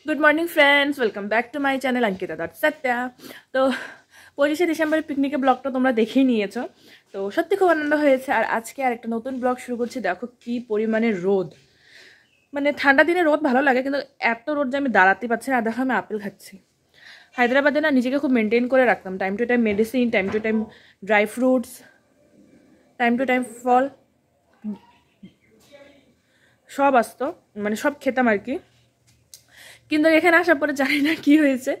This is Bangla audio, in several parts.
Good morning friends, welcome back to my channel Ankita dot Satya. তো 25শে ডিসেম্বরের পিকনিকের ব্লগটা তোমরা দেখেই নিয়েছো। তো সত্যি খুব আনন্দ হয়েছে। আর আজকে আর একটা নতুন ব্লগ শুরু করছি। দেখো কি পরিমাণে রোদ, মানে ঠান্ডা দিনে রোদ ভালো লাগে, কিন্তু এত রোদ যে আমি দাঁড়াতে পারছি না। দেখো আমি আপেল খাচ্ছি। হায়দ্রাবাদে না নিজেকে খুব মেনটেন করে রাখতাম, time to time medicine, time to time dry fruits, time to time ফল সব আসতো, মানে সব খেতাম আর কি। কিন্তু এখানে আসার পরে জানি না কি হয়েছে,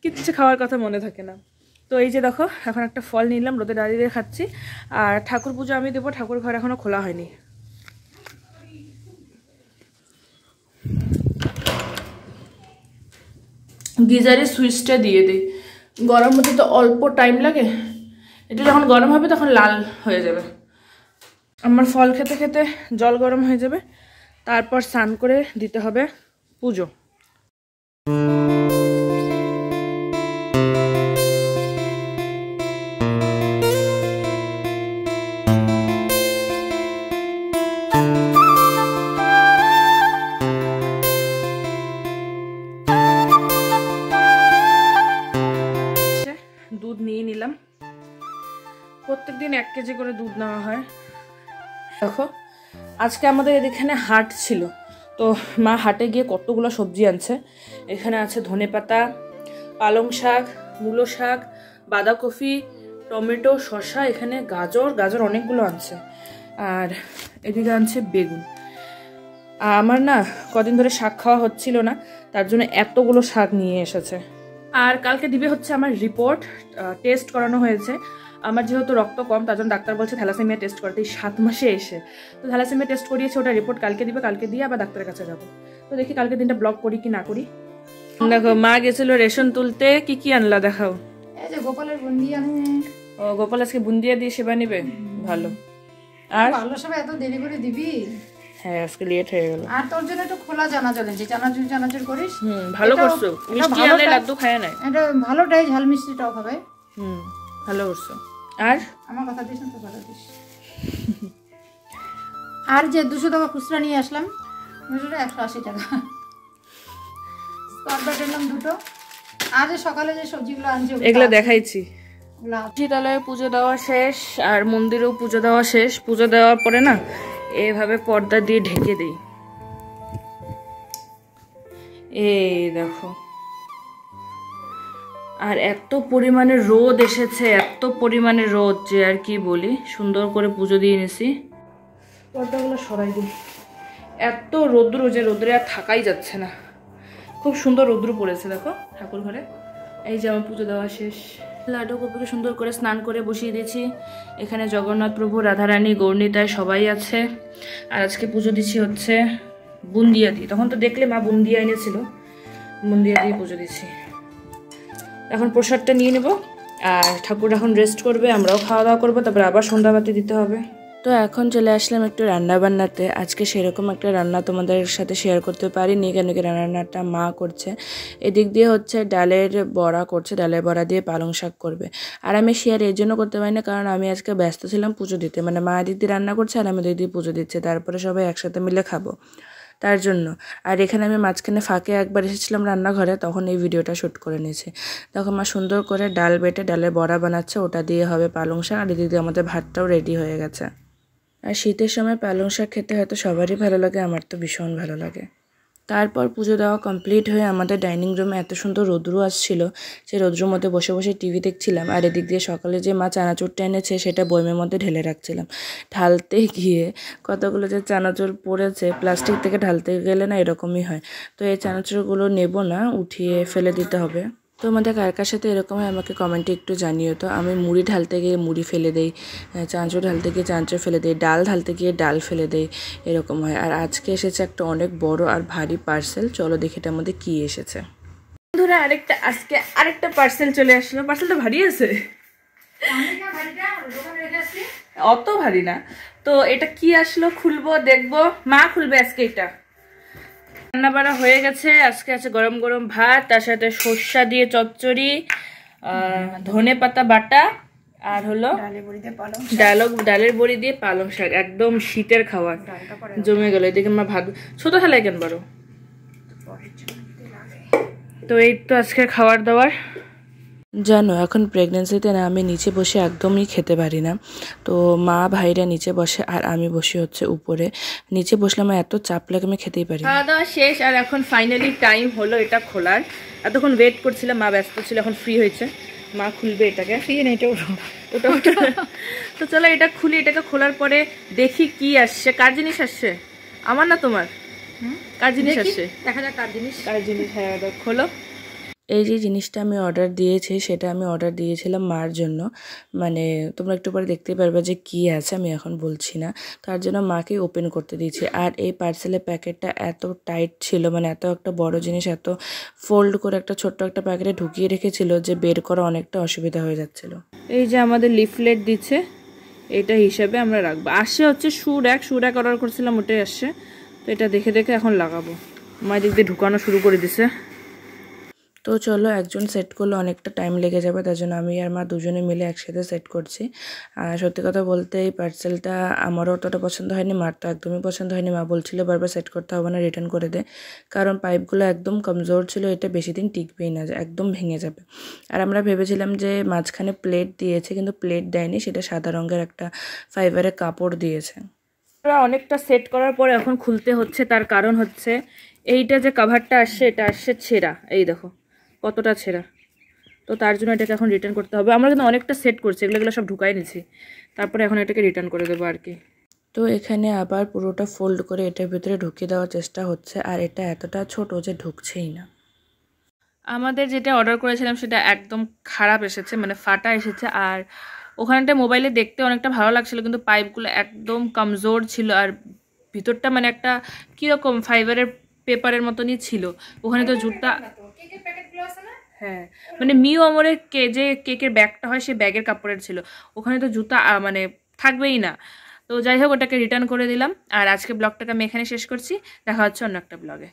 কিচ্ছু খাওয়ার কথা মনে থাকে না। তো এই যে দেখো এখন একটা ফল নিলাম, রোদে দাঁড়িয়ে খাচ্ছি। আর ঠাকুর পুজো আমি দেবো, ঠাকুর ঘর এখনো খোলা হয়নি। গিজারের সুইচটা দিয়ে দিই, গরম হতে তো অল্প টাইম লাগে, এটা যখন গরম হবে তখন লাল হয়ে যাবে। আমার ফল খেতে খেতে জল গরম হয়ে যাবে, তারপর স্নান করে দিতে হবে পুজো। দুধ নিয়ে নিলাম, প্রত্যেকদিন 1 কেজি করে দুধ নেওয়া হয়। দেখো আজকে আমাদের এখানে হাট ছিল, তো মা হাটে গিয়ে কতগুলো সবজি আনছে। এখানে আছে ধনেপাতা, পালং শাক, মূলো শাক, বাঁধাকপি, টমেটো, শসা, এখানে গাজর অনেকগুলো আনছে। আর এদিকে আনছে বেগুন। আমার না কদিন ধরে শাক খাওয়া হচ্ছিল না, তার জন্য এতগুলো শাক নিয়ে এসেছে। আর কালকে দিবে হচ্ছে আমার রিপোর্ট, টেস্ট করানো হয়েছে। আমার যেহেতু রক্ত কম, তার জন্য ডাক্তার বলছে থ্যালাসেমিয়া টেস্ট করতে, এই 7 মাসে এসে। তো থ্যালাসেমিয়া টেস্ট করিয়েছে, ওটা রিপোর্ট কালকে দিবে, কালকে দিয়ে আবার ডাক্তারের কাছে যাবো। তো দেখি কালকে দিনটা ব্লগ করি কি না করি। দেখো মা গেছিল রেশন তুলতে, কি কি আনলা দেখাও। এই যে গোপালের বুন্দিয়া। ও গোপাল আজকে বুন্দিয়া দিয়ে সেবা নিবে, ভালো। আর ভালো সব এত দেরি করে দিবি? হ্যাঁ আজকে লেট হয়ে গেল। আর তোর জন্য একটু খোলা চানাচুর এনেছি, চানাচুর করিস। ভালো করছো, মিষ্টি আনলে লাড্ডু খায় না। এটা ভালোটাই, ঝাল মিষ্টি টক হবে। ভালো করছো। আর আমার কথা দিস না তো, কথা দিস। আর যে 200 টাকা খুচরা নিয়ে আসলাম, 180 টাকা। স্কটব্রাইট এলাম 2টো। আর যে সকালে যে সবজিগুলো আনছি এগুলো দেখাইছি। শীতলায় পুজো দেওয়া শেষ, আর মন্দিরেও পুজো দেওয়া শেষ। পুজো দেওয়ার পরে না এভাবে পর্দা দিয়ে ঢেকে দিই। এই দেখো, আর এত পরিমাণে রোদ এসেছে, এত পরিমাণে রোদ যে আর কি বলি। সুন্দর করে পুজো দিয়ে নিছি, পর্দাগুলো সরাই দিই। এত রৌদ্র যে রোদ্রে আর থাকাই যাচ্ছে না। খুব সুন্দর রৌদ্র পড়েছে দেখো ঠাকুর ঘরে। এই যে আমার পুজো দেওয়া শেষ। লাড্ডু গোপুকে সুন্দর করে স্নান করে বসিয়ে দিয়েছি। এখানে জগন্নাথ প্রভু, রাধারানী, গৌরনীতায় সবাই আছে। আর আজকে পুজো দিচ্ছি হচ্ছে বুন্দিয়া দিয়ে। তখন তো দেখলে মা বুন্দিয়া এনেছিল, বুন্দিয়া দিয়ে পুজো দিচ্ছি। এখন প্রসাদটা নিয়ে নেব, আর ঠাকুর এখন রেস্ট করবে, আমরাও খাওয়া দাওয়া করবো, তারপরে আবার সন্ধ্যাবাতি দিতে হবে। তো এখন চলে আসলাম একটু রান্না বান্নাতে। আজকে সেরকম একটা রান্না তোমাদের সাথে শেয়ার করতে পারিনি, কেন কি রান্নাটা মা করছে। এদিক দিয়ে হচ্ছে ডালের বড়া করছে, ডালের বড়া দিয়ে পালং শাক করবে। আর আমি শেয়ার এর জন্য করতে পারি না, কারণ আমি আজকে ব্যস্ত ছিলাম পুজো দিতে, মানে মা এদিক দিয়ে রান্না করছে আর আমি এদিক দিয়ে পুজো দিচ্ছে, তারপরে সবাই একসাথে মিলে খাবো, তার জন্য। আর এখানে আমি মাঝখানে ফাঁকে একবার এসেছিলাম রান্নাঘরে, তখন এই ভিডিওটা শ্যুট করে নিয়েছি। তখন মা সুন্দর করে ডাল বেটে ডালের বড়া বানাচ্ছে, ওটা দিয়ে হবে পালং শাক। আর এদিক দিয়ে আমাদের ভাতটাও রেডি হয়ে গেছে। আর শীতের সময় পালং শাক খেতে হয়তো সবারই ভালো লাগে, আমার তো ভীষণ ভালো লাগে। তারপর পুজো দেওয়া কমপ্লিট হয়ে আমাদের ডাইনিং রুমে এত সুন্দর রৌদ্র আসছিল, সেই রৌদ্রের মধ্যে বসে বসে টিভি দেখছিলাম। আর এদিক দিয়ে সকালে যে মা চানাচুরটা এনেছে সেটা বয়মের মধ্যে ঢেলে রাখছিলাম। ঢালতে গিয়ে কতগুলো যে চানাচুর পড়েছে, প্লাস্টিক থেকে ঢালতে গেলে না এরকমই হয়। তো এই চানাচুরগুলো নেব না, উঠিয়ে ফেলে দিতে হবে। তো আমাদের কার কার সাথে এরকম হয় আমাকে কমেন্টে একটু জানিও। তো আমি মুড়ি ঢালতে গিয়ে মুড়ি ফেলে দেই, চানাচুর ঢালতে গিয়ে চানাচুর ফেলে দেই, ডাল ঢালতে গিয়ে ডাল ফেলে দেই, এরকম হয়। আর আজকে এসেছে একটা অনেক বড় আর ভারী পার্সেল, চলো দেখি এটার মধ্যে কী এসেছে। বন্ধুরা আজকে আরেকটা পার্সেল চলে আসলো। পার্সেলটা ভারী আছে, অত ভারী না। তো এটা কি আসলো খুলবো, দেখবো। মা খুলবে আজকে। এটা রান্না বাড়া হয়ে গেছে। আজকে আছে গরম গরম ভাত, তার সাথে সর্ষা দিয়ে চচ্চড়ি, ধনে পাতা বাটা, আর হলো ডালের বড়ি দিয়ে পালং শাক। একদম শীতের খাবার, জমে গেল। এদিকে মা ভাত ছোট থালায় কেন বড় তো এই তো আজকের খাবার দাবার। জানো এখন প্রেগনেন্সিতে না আমি নিচে বসে একদমই খেতে পারি না। তো মা ভাইরা নিচে বসে আর আমি বসে হচ্ছে উপরে। নিচে বসলে আমার এত চাপ লাগে আমি খেতেই পারি। খাওয়া দাওয়া শেষ আর এখন ফাইনালি টাইম হলো এটা খোলার। এতক্ষণ ওয়েট করছিলাম, মা ব্যস্ত ছিল, এখন ফ্রি হয়েছে, মা খুলবে এটাকে। ফ্রি না, এটা ওটা তো চলো এটা খুলি। এটাকে খোলার পরে দেখি কি আসছে। কার জিনিস আসছে? আমার না তোমার? কার জিনিস আসছে দেখা যাক কার জিনিস। হ্যাঁ খোলো। এই যে জিনিসটা আমি অর্ডার দিয়েছি সেটা আমি অর্ডার দিয়েছিলাম মার জন্য। মানে তোমরা একটু পরে দেখতে পারবে যে কি আছে, আমি এখন বলছি না। তার জন্য মাকে ওপেন করতে দিয়েছি। আর এই পার্সেলের প্যাকেটটা এত টাইট ছিল, মানে এত একটা বড় জিনিস এত ফোল্ড করে একটা ছোট্ট একটা প্যাকেটে ঢুকিয়ে রেখেছিল যে বের করা অনেকটা অসুবিধা হয়ে যাচ্ছিল। এই যে আমাদের লিফলেট দিচ্ছে, এটা হিসাবে আমরা রাখবো। আসছে হচ্ছে শু র্যাক অর্ডার করছিলাম, ওটাই আসছে। তো এটা দেখে দেখে এখন লাগাবো। মা দিক দিয়ে ঢুকানো শুরু করে দিছে। তো চলো, একজন সেট করলে অনেকটা টাইম লেগে যাবে, তার জন্য আমি আর মা দুজনে মিলে একসাথে সেট করছি। আর সত্যি কথা বলতে এই পার্সেলটা আমারও অতটা পছন্দ হয়নি, মার তো একদমই পছন্দ হয়নি। মা বলছিল বারবার সেট করতে হবে না, রিটার্ন করে দে, কারণ পাইপগুলো একদম কমজোর ছিল, এটা বেশি দিন টিকবেই না, একদম ভেঙে যাবে। আর আমরা ভেবেছিলাম যে মাঝখানে প্লেট দিয়েছে, কিন্তু প্লেট দেয়নি, সেটা সাদা রঙের একটা ফাইবারের কাপড় দিয়েছে। অনেকটা সেট করার পরে এখন খুলতে হচ্ছে, তার কারণ হচ্ছে এইটা যে কভারটা আসছে এটা আসছে ছেঁড়া, এই দেখো কতটা ছেঁড়া। তো তার জন্য এটাকে এখন রিটার্ন করতে হবে। আমরা কিন্তু অনেকটা সেট করছি, এগুলো সব ঢুকাই নিছি, তারপরে এখন এটাকে রিটার্ন করে দেবো আর কি। তো এখানে আবার পুরোটা ফোল্ড করে এটার ভিতরে ঢুকিয়ে দেওয়ার চেষ্টা হচ্ছে, আর এটা এতটা ছোট যে ঢুকছেই না। আমাদের যেটা অর্ডার করেছিলাম সেটা একদম খারাপ এসেছে, মানে ফাটা এসেছে। আর ওখানটা মোবাইলে দেখতে অনেকটা ভালো লাগছিল, কিন্তু পাইপগুলো একদম কমজোর ছিল, আর ভিতরটা মানে একটা কীরকম ফাইবারের পেপারের মতনই ছিল। ওখানে তো জুতা, হ্যাঁ মানে মিউ আমরের যে কেকের ব্যাগটা হয় সেই ব্যাগের কাপড়ের ছিল, ওখানে তো জুতা মানে থাকবেই না। তো যাই হোক ওটাকে রিটার্ন করে দিলাম। আর আজকে ব্লগটাকে আমি এখানে শেষ করছি, দেখা হচ্ছে অন্য একটা ব্লগে।